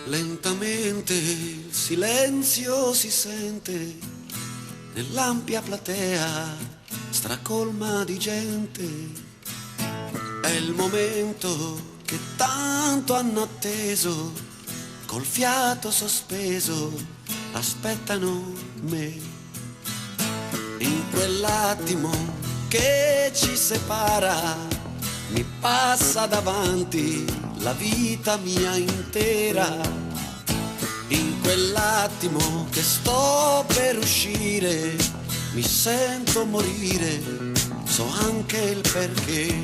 Lentamente il silenzio si sente nell'ampia platea stracolma di gente. È il momento che tanto hanno atteso, col fiato sospeso aspettano me. In quell'attimo che ci separa mi passa davanti la vita mia intera. In quell'attimo che sto per uscire mi sento morire, so anche il perché.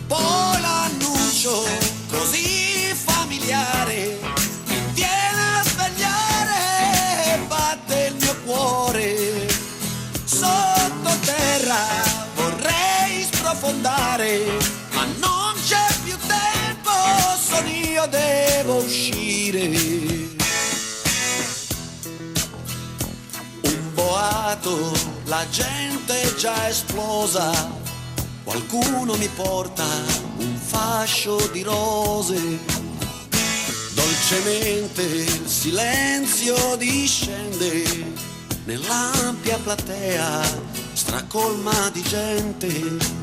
Poi l'annuncio così familiare mi viene a svegliare e batte il mio cuore. Sottoterra vorrei sprofondare, ma non c'è più tempo, sono io, devo uscire. Un boato, la gente è già esplosa, qualcuno mi porta un fascio di rose. Dolcemente il silenzio discende nell'ampia platea stracolma di gente.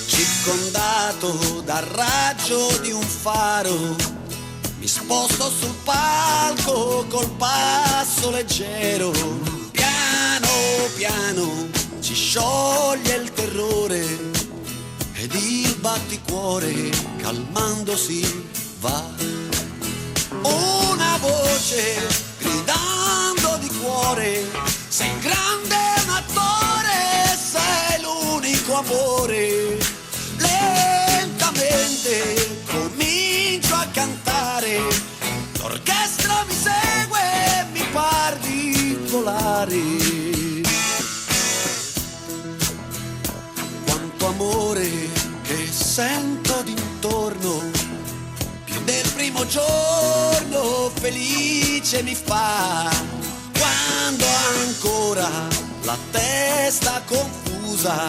Circondato dal raggio di un faro, mi sposto sul palco col passo leggero. Piano piano si scioglie il terrore ed il batticuore calmandosi va. Una voce gridando di cuore: sei grande un attore, sei l'unico amore. Lentamente comincio a cantare, l'orchestra mi segue, mi par di volare. Quanto amore che sento d'intorno, più del primo giorno felice mi fa. Quando ancora la testa confusa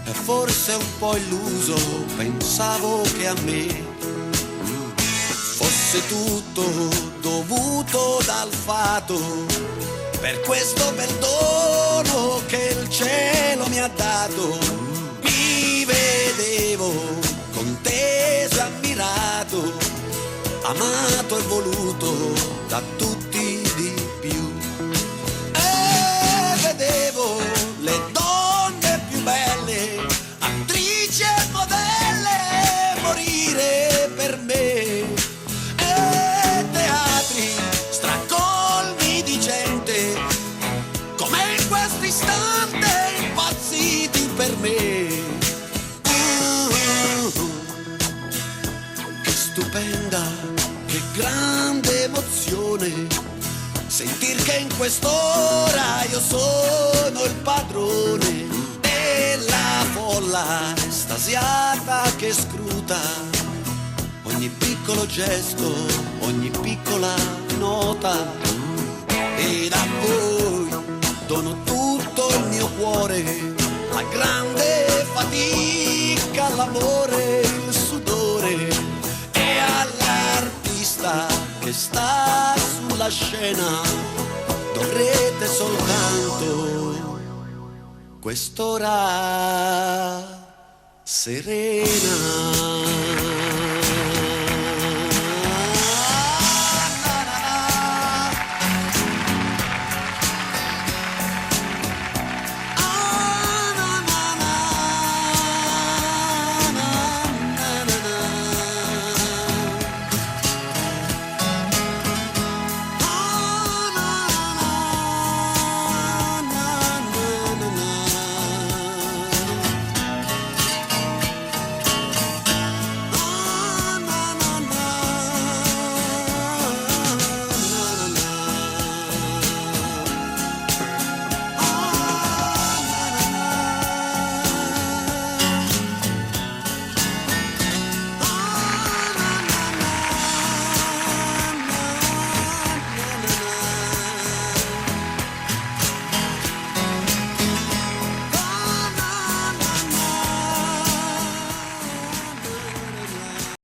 e forse un po' illuso, pensavo che a me fosse tutto dovuto dal fato, per questo bel dono che il cielo mi ha dato. Mi vedevo conteso e ammirato, amato e voluto da tutti di più. E vedevo le donne più belle, attrici e modelle, morire per me. E teatri stracolmi di gente, come in questo istante impazziti per me. Che stupenda, che grande emozione, sentir che in quest'ora io sono il padrone della folla estasiata che scruta ogni piccolo gesto, ogni piccola nota. Ed a voi dono tutto il mio cuore, la grande fatica, l'amore, il sudore, e all'artista che sta sulla scena dovrete soltanto quest'ora serena.